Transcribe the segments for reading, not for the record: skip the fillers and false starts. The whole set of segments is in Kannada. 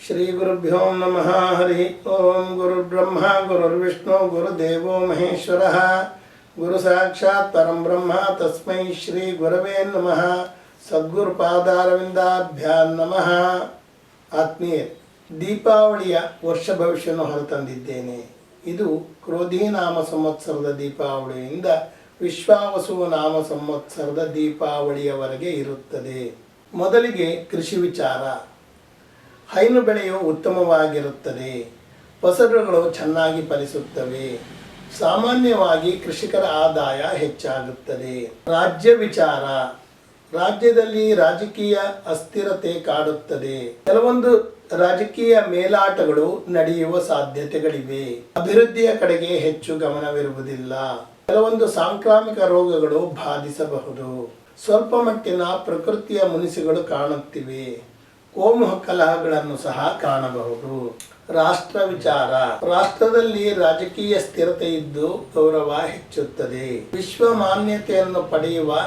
ಶ್ರೀ ಗುರುಭ್ಯೋ ನಮಃ. ಹರಿ ಓಂ. ಗುರುರ್ಬ್ರಹ್ಮ ಗುರುರ್ವಿಷ್ಣು ಗುರುದೇವೋ ಮಹೇಶ್ವರಃ. ಗುರು ಸಾಕ್ಷಾತ್ ಪರಂಬ್ರಹ್ಮ ತಸ್ಮೈ ಶ್ರೀ ಗುರವೇ ನಮಃ. ಸದ್ಗುರುಪಾದಾರವಿಂದಾಭ್ಯಾಂ ನಮಃ. ಆತ್ಮೀಯ, ದೀಪಾವಳಿಯ ವರ್ಷ ಭವಿಷ್ಯವನ್ನು ಹೊರತಂದಿದ್ದೇನೆ. ಇದು ಕ್ರೋಧಿ ನಾಮ ಸಂವತ್ಸರದ ದೀಪಾವಳಿಯಿಂದ ವಿಶ್ವಾವಸು ನಾಮ ಸಂವತ್ಸರದ ದೀಪಾವಳಿಯವರೆಗೆ ಇರುತ್ತದೆ. ಮೊದಲಿಗೆ ಕೃಷಿ ವಿಚಾರ. ಹೈನು ಬೆಳೆಯು ಉತ್ತಮವಾಗಿರುತ್ತದೆ. ಫಸಲುಗಳು ಚೆನ್ನಾಗಿ ಫಲಿಸುತ್ತವೆ. ಸಾಮಾನ್ಯವಾಗಿ ಕೃಷಿಕರ ಆದಾಯ ಹೆಚ್ಚಾಗುತ್ತದೆ. ರಾಜ್ಯ ವಿಚಾರ. ರಾಜ್ಯದಲ್ಲಿ ರಾಜಕೀಯ ಅಸ್ಥಿರತೆ ಕಾಡುತ್ತದೆ. ಕೆಲವೊಂದು ರಾಜಕೀಯ ಮೇಲಾಟಗಳು ನಡೆಯುವ ಸಾಧ್ಯತೆಗಳಿವೆ. ಅಭಿವೃದ್ಧಿಯ ಕಡೆಗೆ ಹೆಚ್ಚು ಗಮನವಿರುವುದಿಲ್ಲ. ಕೆಲವೊಂದು ಸಾಂಕ್ರಾಮಿಕ ರೋಗಗಳು ಬಾಧಿಸಬಹುದು. ಸ್ವಲ್ಪ ಮಟ್ಟಿನ ಪ್ರಕೃತಿಯ ಮುನಿಸುಗಳು ಕಾಣುತ್ತಿವೆ. ಕೋಮು ಕಲಹಗಳನ್ನು ಸಹ ಕಾಣಬಹುದು. ರಾಷ್ಟ್ರ ವಿಚಾರ. ರಾಷ್ಟ್ರದಲ್ಲಿ ರಾಜಕೀಯ ಸ್ಥಿರತೆ ಇದ್ದು ಗೌರವ ಹೆಚ್ಚುತ್ತದೆ. ವಿಶ್ವ ಮಾನ್ಯತೆಯನ್ನು ಪಡೆಯುವ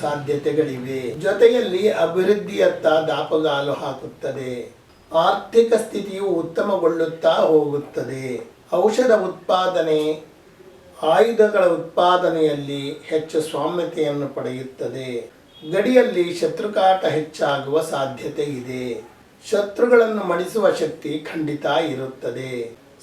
ಸಾಧ್ಯತೆಗಳಿವೆ. ಜೊತೆಯಲ್ಲಿ ಅಭಿವೃದ್ಧಿಯತ್ತ ದಾಪುಗಾಲು ಹಾಕುತ್ತದೆ. ಆರ್ಥಿಕ ಸ್ಥಿತಿಯು ಉತ್ತಮಗೊಳ್ಳುತ್ತಾ ಹೋಗುತ್ತದೆ. ಔಷಧ ಉತ್ಪಾದನೆ, ಆಯುಧಗಳ ಉತ್ಪಾದನೆಯಲ್ಲಿ ಹೆಚ್ಚು ಸ್ವಾಮ್ಯತೆಯನ್ನು ಪಡೆಯುತ್ತದೆ. ಗಡಿಯಲ್ಲಿ ಶತ್ರುಕಾಟ ಹೆಚ್ಚಾಗುವ ಸಾಧ್ಯತೆ ಇದೆ. ಶತ್ರುಗಳನ್ನು ಮಣಿಸುವ ಶಕ್ತಿ ಖಂಡಿತ ಇರುತ್ತದೆ.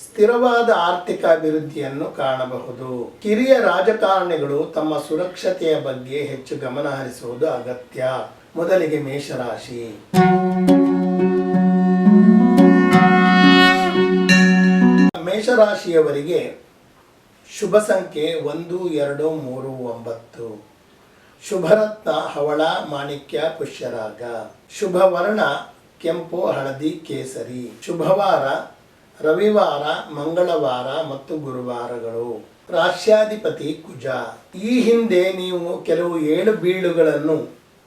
ಸ್ಥಿರವಾದ ಆರ್ಥಿಕ ಅಭಿವೃದ್ಧಿಯನ್ನು ಕಾಣಬಹುದು. ಕಿರಿಯ ರಾಜಕಾರಣಿಗಳು ತಮ್ಮ ಸುರಕ್ಷತೆಯ ಬಗ್ಗೆ ಹೆಚ್ಚು ಗಮನ ಹರಿಸುವುದು ಅಗತ್ಯ. ಮೊದಲಿಗೆ ಮೇಷರಾಶಿ. ಮೇಷರಾಶಿಯವರಿಗೆ ಶುಭ ಸಂಖ್ಯೆ 1, 2, 3, 9. ಶುಭರತ್ನ ಹವಳ, ಮಾಣಿಕ್ಯ, ಪುಷ್ಯರಾಗ. ಶುಭ ವರ್ಣ ಕೆಂಪು, ಹಳದಿ, ಕೇಸರಿ. ಶುಭವಾರ ರವಿವಾರ, ಮಂಗಳವಾರ ಮತ್ತು ಗುರುವಾರಗಳು. ರಾಶ್ಯಾಧಿಪತಿ ಕುಜ. ಈ ಹಿಂದೆ ನೀವು ಕೆಲವು ಏಳು ಬೀಳುಗಳನ್ನು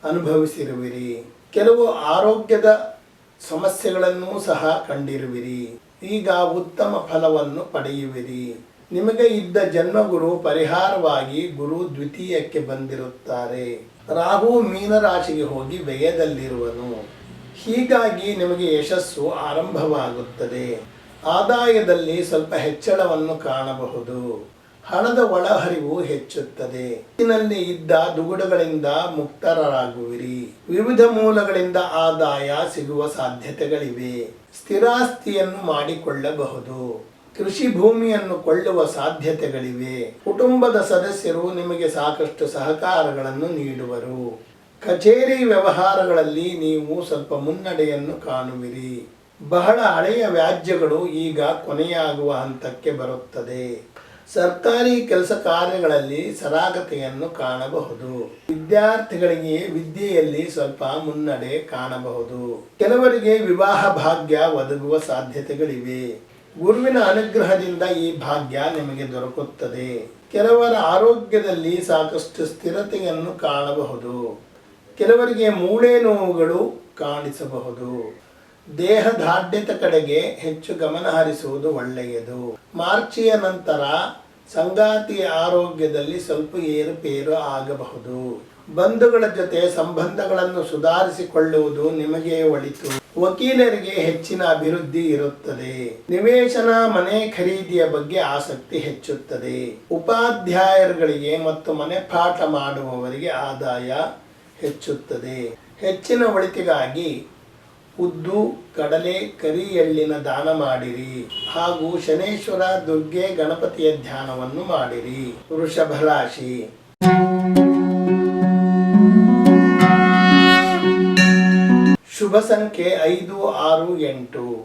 ಅನುಭವಿಸಿರುವಿರಿ. ಕೆಲವು ಆರೋಗ್ಯದ ಸಮಸ್ಯೆಗಳನ್ನು ಸಹ ಕಂಡಿರುವಿರಿ. ಈಗ ಉತ್ತಮ ಫಲವನ್ನು ಪಡೆಯುವಿರಿ. ನಿಮಗೆ ಇದ್ದ ಜನ್ಮಗುರು ಪರಿಹಾರವಾಗಿ ಗುರು ದ್ವಿತೀಯಕ್ಕೆ ಬಂದಿರುತ್ತಾರೆ. ರಾಹು ಮೀನರಾಶಿಗೆ ಹೋಗಿ ವ್ಯಯದಲ್ಲಿರುವನು. ಹೀಗಾಗಿ ನಿಮಗೆ ಯಶಸ್ಸು ಆರಂಭವಾಗುತ್ತದೆ. ಆದಾಯದಲ್ಲಿ ಸ್ವಲ್ಪ ಹೆಚ್ಚಳವನ್ನು ಕಾಣಬಹುದು. ಹಣದ ಒಳಹರಿವು ಹೆಚ್ಚುತ್ತದೆ. ಇದರಲ್ಲಿ ಇದ್ದ ದುಗುಡಗಳಿಂದ ಮುಕ್ತರಾಗುವಿರಿ. ವಿವಿಧ ಮೂಲಗಳಿಂದ ಆದಾಯ ಸಿಗುವ ಸಾಧ್ಯತೆಗಳಿವೆ. ಸ್ಥಿರಾಸ್ತಿಯನ್ನು ಮಾಡಿಕೊಳ್ಳಬಹುದು. ಕೃಷಿ ಭೂಮಿಯನ್ನು ಕೊಳ್ಳುವ ಸಾಧ್ಯತೆಗಳಿವೆ. ಕುಟುಂಬದ ಸದಸ್ಯರು ನಿಮಗೆ ಸಾಕಷ್ಟು ಸಹಕಾರಗಳನ್ನು ನೀಡುವರು. ಕಚೇರಿ ವ್ಯವಹಾರಗಳಲ್ಲಿ ನೀವು ಸ್ವಲ್ಪ ಮುನ್ನಡೆಯನ್ನು ಕಾಣುವಿರಿ. ಬಹಳ ಹಳೆಯ ವ್ಯಾಜ್ಯಗಳು ಈಗ ಕೊನೆಯಾಗುವ ಹಂತಕ್ಕೆ ಬರುತ್ತದೆ. ಸರ್ಕಾರಿ ಕೆಲಸ ಕಾರ್ಯಗಳಲ್ಲಿ ಸರಾಗತೆಯನ್ನು ಕಾಣಬಹುದು. ವಿದ್ಯಾರ್ಥಿಗಳಿಗೆ ವಿದ್ಯೆಯಲ್ಲಿ ಸ್ವಲ್ಪ ಮುನ್ನಡೆ ಕಾಣಬಹುದು. ಕೆಲವರಿಗೆ ವಿವಾಹ ಭಾಗ್ಯ ಒದಗುವ ಸಾಧ್ಯತೆಗಳಿವೆ. ಗುರುವಿನ ಅನುಗ್ರಹದಿಂದ ಈ ಭಾಗ್ಯ ನಿಮಗೆ ದೊರಕುತ್ತದೆ. ಕೆಲವರ ಆರೋಗ್ಯದಲ್ಲಿ ಸಾಕಷ್ಟು ಸ್ಥಿರತೆಯನ್ನು ಕಾಣಬಹುದು. ಕೆಲವರಿಗೆ ಮೂಳೆ ನೋವುಗಳು ಕಾಣಿಸಬಹುದು. ದೇಹದಾಢ್ಯತೆ ಕಡೆಗೆ ಹೆಚ್ಚು ಗಮನ ಹರಿಸುವುದು ಒಳ್ಳೆಯದು. ಮಾರ್ಚಿಯ ನಂತರ ಸಂಗಾತಿಯ ಆರೋಗ್ಯದಲ್ಲಿ ಸ್ವಲ್ಪ ಏರುಪೇರು ಆಗಬಹುದು. ಬಂಧುಗಳ ಜೊತೆ ಸಂಬಂಧಗಳನ್ನು ಸುಧಾರಿಸಿಕೊಳ್ಳುವುದು ನಿಮಗೆ ಒಳಿತು. ವಕೀಲರಿಗೆ ಹೆಚ್ಚಿನ ಅಭಿವೃದ್ಧಿ ಇರುತ್ತದೆ. ನಿವೇಶನ, ಮನೆ ಖರೀದಿಯ ಬಗ್ಗೆ ಆಸಕ್ತಿ ಹೆಚ್ಚುತ್ತದೆ. ಉಪಾಧ್ಯಾಯರುಗಳಿಗೆ ಮತ್ತು ಮನೆ ಪಾಠ ಮಾಡುವವರಿಗೆ ಆದಾಯ ಹೆಚ್ಚುತ್ತದೆ. ಹೆಚ್ಚಿನ ಒಳಿತಿಗಾಗಿ ಉದ್ದು, ಕಡಲೆ, ಕರಿ ಎಳ್ಳಿನ ದಾನ ಮಾಡಿರಿ. ಹಾಗೂ ಶನೇಶ್ವರ, ದುರ್ಗೆ, ಗಣಪತಿಯ ಧ್ಯಾನವನ್ನು ಮಾಡಿರಿ. ವೃಷಭ ರಾಶಿ. ಶುಭ ಸಂಖ್ಯೆ 5, 6, 8.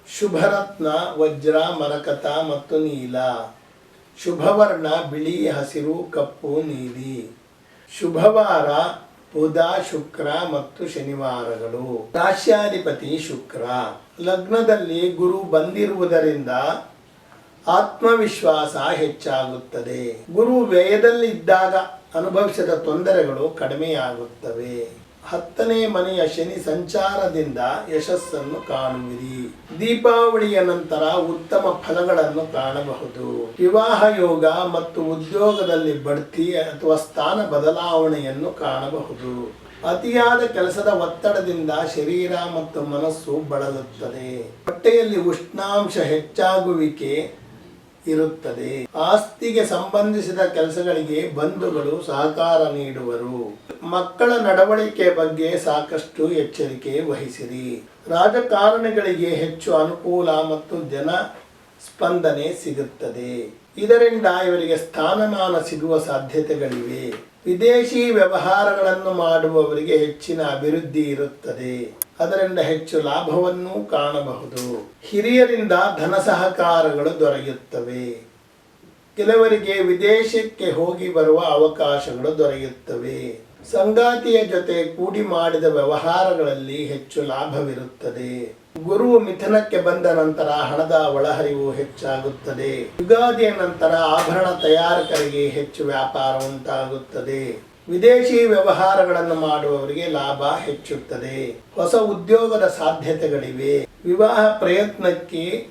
ಶುಭರತ್ನ ವಜ್ರ, ಮರಕತ ಮತ್ತು ನೀಲ. ಶುಭವರ್ಣ ಬಿಳಿ, ಹಸಿರು, ಕಪ್ಪು, ನೀಲಿ. ಶುಭವಾರ ಬುಧ, ಶುಕ್ರ ಮತ್ತು ಶನಿವಾರಗಳು. ರಾಶ್ಯಾಧಿಪತಿ ಶುಕ್ರ. ಲಗ್ನದಲ್ಲಿ ಗುರು ಬಂದಿರುವುದರಿಂದ ಆತ್ಮವಿಶ್ವಾಸ ಹೆಚ್ಚಾಗುತ್ತದೆ. ಗುರು ವ್ಯಯದಲ್ಲಿದ್ದಾಗ ಅನುಭವಿಸಿದ ತೊಂದರೆಗಳು ಕಡಿಮೆಯಾಗುತ್ತವೆ. 10ನೇ ಮನೆಯ ಶನಿ ಸಂಚಾರದಿಂದ ಯಶಸ್ಸನ್ನು ಕಾಣುವಿರಿ. ದೀಪಾವಳಿಯ ನಂತರ ಉತ್ತಮ ಫಲಗಳನ್ನು ಕಾಣಬಹುದು. ವಿವಾಹ ಯೋಗ ಮತ್ತು ಉದ್ಯೋಗದಲ್ಲಿ ಬಡ್ತಿ ಅಥವಾ ಸ್ಥಾನ ಬದಲಾವಣೆಯನ್ನು ಕಾಣಬಹುದು. ಅತಿಯಾದ ಕೆಲಸದ ಒತ್ತಡದಿಂದ ಶರೀರ ಮತ್ತು ಮನಸ್ಸು ಬಳಲುತ್ತದೆ. ಹೊಟ್ಟೆಯಲ್ಲಿ ಉಷ್ಣಾಂಶ ಹೆಚ್ಚಾಗುವಿಕೆ ಇರುತ್ತದೆ. ಆಸ್ತಿಗೆ ಸಂಬಂಧಿಸಿದ ಕೆಲಸಗಳಿಗೆ ಬಂಧುಗಳು ಸಹಕಾರ ನೀಡುವರು. ಮಕ್ಕಳ ನಡವಳಿಕೆ ಬಗ್ಗೆ ಸಾಕಷ್ಟು ಎಚ್ಚರಿಕೆ ವಹಿಸಿರಿ. ರಾಜಕಾರಣಿಗಳಿಗೆ ಹೆಚ್ಚು ಅನುಕೂಲ ಮತ್ತು ಜನ ಸ್ಪಂದನೆ ಸಿಗುತ್ತದೆ. ಇದರಿಂದ ಇವರಿಗೆ ಸ್ಥಾನಮಾನ ಸಿಗುವ ಸಾಧ್ಯತೆಗಳಿವೆ. ವಿದೇಶಿ ವ್ಯವಹಾರಗಳನ್ನು ಮಾಡುವವರಿಗೆ ಹೆಚ್ಚಿನ ಅಭಿವೃದ್ಧಿ ಇರುತ್ತದೆ. ಅದರಿಂದ ಹೆಚ್ಚು ಲಾಭವನ್ನು ಕಾಣಬಹುದು. ಹಿರಿಯರಿಂದ ಧನ ಸಹಕಾರಗಳು ದೊರೆಯುತ್ತವೆ. ಕೆಲವರಿಗೆ ವಿದೇಶಕ್ಕೆ ಹೋಗಿ ಬರುವ ಅವಕಾಶಗಳು ದೊರೆಯುತ್ತವೆ. ಸಂಗಾತಿಯ ಜೊತೆ ಕೂಡಿ ಮಾಡಿದ ವ್ಯವಹಾರಗಳಲ್ಲಿ ಹೆಚ್ಚು ಲಾಭವಿರುತ್ತದೆ. ಗುರುವು ಮಿಥುನಕ್ಕೆ ಬಂದ ನಂತರ ಹಣದ ಒಳಹರಿವು ಹೆಚ್ಚಾಗುತ್ತದೆ. ಯುಗಾದಿಯ ನಂತರ ಆಭರಣ ತಯಾರಕರಿಗೆ ಹೆಚ್ಚು ವ್ಯಾಪಾರ ಉಂಟಾಗುತ್ತದೆ. ವಿದೇಶಿ ವ್ಯವಹಾರಗಳನ್ನು ಮಾಡುವವರಿಗೆ ಲಾಭ ಹೆಚ್ಚುತ್ತದೆ. ಹೊಸ ಉದ್ಯೋಗದ ಸಾಧ್ಯತೆಗಳಿವೆ. ವಿವಾಹ ಪ್ರಯತ್ನಕ್ಕೆ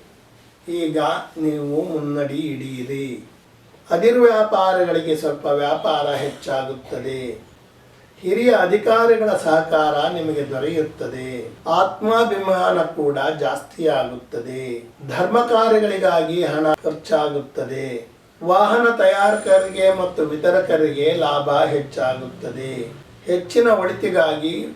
ಈಗ ನೀವು ಮುನ್ನಡಿ ಹಿಡಿಯಿರಿ. ಅದಿರು ವ್ಯಾಪಾರಿಗಳಿಗೆ ಸ್ವಲ್ಪ ವ್ಯಾಪಾರ ಹೆಚ್ಚಾಗುತ್ತದೆ. ಹಿರಿಯ ಅಧಿಕಾರಿಗಳ ಸಹಕಾರ ನಿಮಗೆ ದೊರೆಯುತ್ತದೆ. ಆತ್ಮಾಭಿಮಾನ ಕೂಡ ಜಾಸ್ತಿ ಆಗುತ್ತದೆ. ಧರ್ಮ ಕಾರ್ಯಗಳಿಗಾಗಿ ಹಣ ಖರ್ಚಾಗುತ್ತದೆ. ವಾಹನ ತಯಾರಕರಿಗೆ ಮತ್ತು ವಿತರಕರಿಗೆ ಲಾಭ ಹೆಚ್ಚಾಗುತ್ತದೆ. ಹೆಚ್ಚಿನ ಒಳಿತಿಗಾಗಿ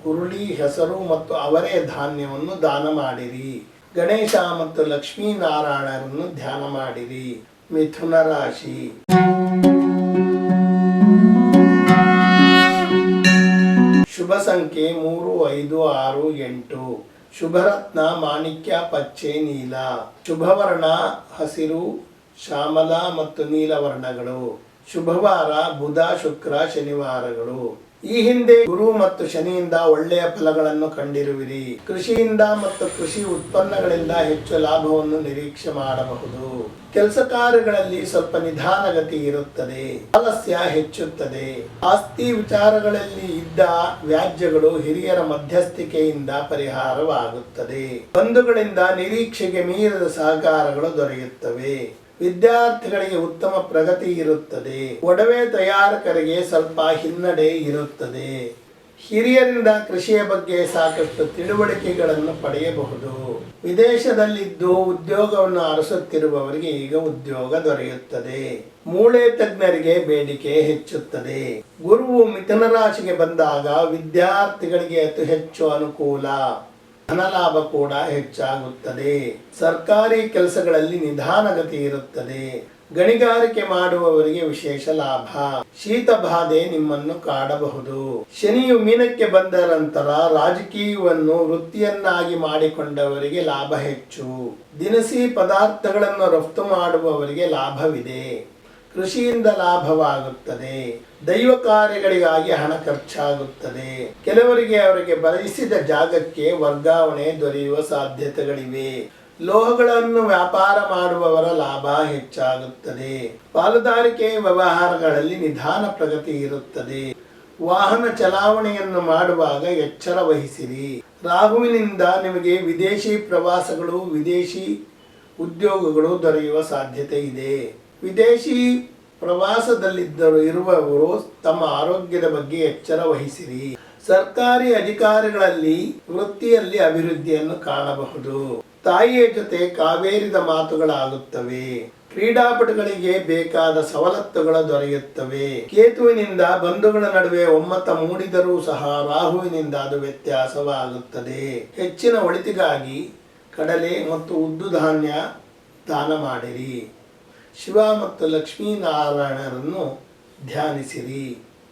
ಹುರುಳಿ, ಹೆಸರು ಮತ್ತು ಅವರೆ ಧಾನ್ಯವನ್ನು ದಾನ ಮಾಡಿರಿ. ಗಣೇಶ ಮತ್ತು ಲಕ್ಷ್ಮೀನಾರಾಯಣರನ್ನು ಧ್ಯಾನ ಮಾಡಿರಿ. ಮಿಥುನ ರಾಶಿ. ಶುಭ ಸಂಖ್ಯೆ 3, 5, 6, 8. ಶುಭರತ್ನ ಮಾಣಿಕ್ಯ, ಪಚ್ಚೆ, ನೀಲ. ಶುಭವರ್ಣ ಹಸಿರು, ಶ್ಯಾಮಲ ಮತ್ತು ನೀಲವರ್ಣಗಳು. ಶುಭವಾರ ಬುಧ, ಶುಕ್ರ, ಶನಿವಾರಗಳು. ಈ ಹಿಂದೆ ಗುರು ಮತ್ತು ಶನಿಯಿಂದ ಒಳ್ಳೆಯ ಫಲಗಳನ್ನು ಕಂಡಿರುವಿರಿ. ಕೃಷಿಯಿಂದ ಮತ್ತು ಕೃಷಿ ಉತ್ಪನ್ನಗಳಿಂದ ಹೆಚ್ಚು ಲಾಭವನ್ನು ನಿರೀಕ್ಷೆ ಮಾಡಬಹುದು. ಕೆಲಸ ಕಾರ್ಯಗಳಲ್ಲಿ ಸ್ವಲ್ಪ ನಿಧಾನಗತಿ ಇರುತ್ತದೆ. ಆಲಸ್ಯ ಹೆಚ್ಚುತ್ತದೆ. ಆಸ್ತಿ ವಿಚಾರಗಳಲ್ಲಿ ಇದ್ದ ವ್ಯಾಜ್ಯಗಳು ಹಿರಿಯರ ಮಧ್ಯಸ್ಥಿಕೆಯಿಂದ ಪರಿಹಾರವಾಗುತ್ತದೆ. ಬಂಧುಗಳಿಂದ ನಿರೀಕ್ಷೆಗೆ ಮೀರಿದ ಸಹಕಾರಗಳು ದೊರೆಯುತ್ತವೆ. ವಿದ್ಯಾರ್ಥಿಗಳಿಗೆ ಉತ್ತಮ ಪ್ರಗತಿ ಇರುತ್ತದೆ. ಒಡವೆ ತಯಾರಕರಿಗೆ ಸ್ವಲ್ಪ ಹಿನ್ನಡೆ ಇರುತ್ತದೆ. ಹಿರಿಯರಿಂದ ಕೃಷಿಯ ಬಗ್ಗೆ ಸಾಕಷ್ಟು ತಿಳುವಳಿಕೆಗಳನ್ನು ಪಡೆಯಬಹುದು. ವಿದೇಶದಲ್ಲಿದ್ದು ಉದ್ಯೋಗವನ್ನು ಅರಸುತ್ತಿರುವವರಿಗೆ ಈಗ ಉದ್ಯೋಗ ದೊರೆಯುತ್ತದೆ. ಮೂಳೆ ತಜ್ಞರಿಗೆ ಬೇಡಿಕೆ ಹೆಚ್ಚುತ್ತದೆ. ಗುರುವು ಮಿಥುನ ರಾಶಿಗೆ ಬಂದಾಗ ವಿದ್ಯಾರ್ಥಿಗಳಿಗೆ ಅತಿ ಹೆಚ್ಚು ಅನುಕೂಲ. ಧನಲಾಭ ಕೂಡ ಹೆಚ್ಚಾಗುತ್ತದೆ. ಸರ್ಕಾರಿ ಕೆಲಸಗಳಲ್ಲಿ ನಿಧಾನಗತಿ ಇರುತ್ತದೆ. ಗಣಿಗಾರಿಕೆ ಮಾಡುವವರಿಗೆ ವಿಶೇಷ ಲಾಭ. ಶೀತ ಬಾಧೆ ನಿಮ್ಮನ್ನು ಕಾಡಬಹುದು. ಶನಿಯು ಮೀನಕ್ಕೆ ಬಂದ ನಂತರ ರಾಜಕೀಯವನ್ನು ವೃತ್ತಿಯನ್ನಾಗಿ ಮಾಡಿಕೊಂಡವರಿಗೆ ಲಾಭ ಹೆಚ್ಚು. ದಿನಸಿ ಪದಾರ್ಥಗಳನ್ನು ರಫ್ತು ಮಾಡುವವರಿಗೆ ಲಾಭವಿದೆ. ಕೃಷಿಯಿಂದ ಲಾಭವಾಗುತ್ತದೆ. ದೈವ ಕಾರ್ಯಗಳಿಗಾಗಿ ಹಣ ಖರ್ಚಾಗುತ್ತದೆ. ಕೆಲವರಿಗೆ ಅವರಿಗೆ ಬಯಸಿದ ಜಾಗಕ್ಕೆ ವರ್ಗಾವಣೆ ದೊರೆಯುವ ಸಾಧ್ಯತೆಗಳಿವೆ. ಲೋಹಗಳನ್ನು ವ್ಯಾಪಾರ ಮಾಡುವವರ ಲಾಭ ಹೆಚ್ಚಾಗುತ್ತದೆ. ಪಾಲುದಾರಿಕೆ ವ್ಯವಹಾರಗಳಲ್ಲಿ ನಿಧಾನ ಪ್ರಗತಿ ಇರುತ್ತದೆ. ವಾಹನ ಚಲಾವಣೆಯನ್ನು ಮಾಡುವಾಗ ಎಚ್ಚರ ವಹಿಸಿರಿ. ರಾಹುವಿನಿಂದ ನಿಮಗೆ ವಿದೇಶಿ ಪ್ರವಾಸಗಳು, ವಿದೇಶಿ ಉದ್ಯೋಗಗಳು ದೊರೆಯುವ ಸಾಧ್ಯತೆ ಇದೆ. ವಿದೇಶಿ ಇರುವವರು ತಮ್ಮ ಆರೋಗ್ಯದ ಬಗ್ಗೆ ಎಚ್ಚರ ವಹಿಸಿರಿ. ಸರ್ಕಾರಿ ಅಧಿಕಾರಿಗಳಲ್ಲಿ ವೃತ್ತಿಯಲ್ಲಿ ಅಭಿವೃದ್ಧಿಯನ್ನು ಕಾಣಬಹುದು. ತಾಯಿಯ ಜೊತೆ ಕಾವೇರಿದ ಮಾತುಗಳಾಗುತ್ತವೆ. ಕ್ರೀಡಾಪಟುಗಳಿಗೆ ಬೇಕಾದ ಸವಲತ್ತುಗಳು ದೊರೆಯುತ್ತವೆ. ಕೇತುವಿನಿಂದ ಬಂಧುಗಳ ನಡುವೆ ಒಮ್ಮತ ಮೂಡಿದರೂ ಸಹ ರಾಹುವಿನಿಂದ ಅದು ವ್ಯತ್ಯಾಸವಾಗುತ್ತದೆ. ಹೆಚ್ಚಿನ ಒಳಿತಿಗಾಗಿ ಕಡಲೆ ಮತ್ತು ಉದ್ದು ಧಾನ್ಯ ದಾನ ಮಾಡಿರಿ. ಶಿವ ಮತ್ತು ಲಕ್ಷ್ಮೀನಾರಾಯಣರನ್ನು ಧ್ಯಾನಿಸಿರಿ.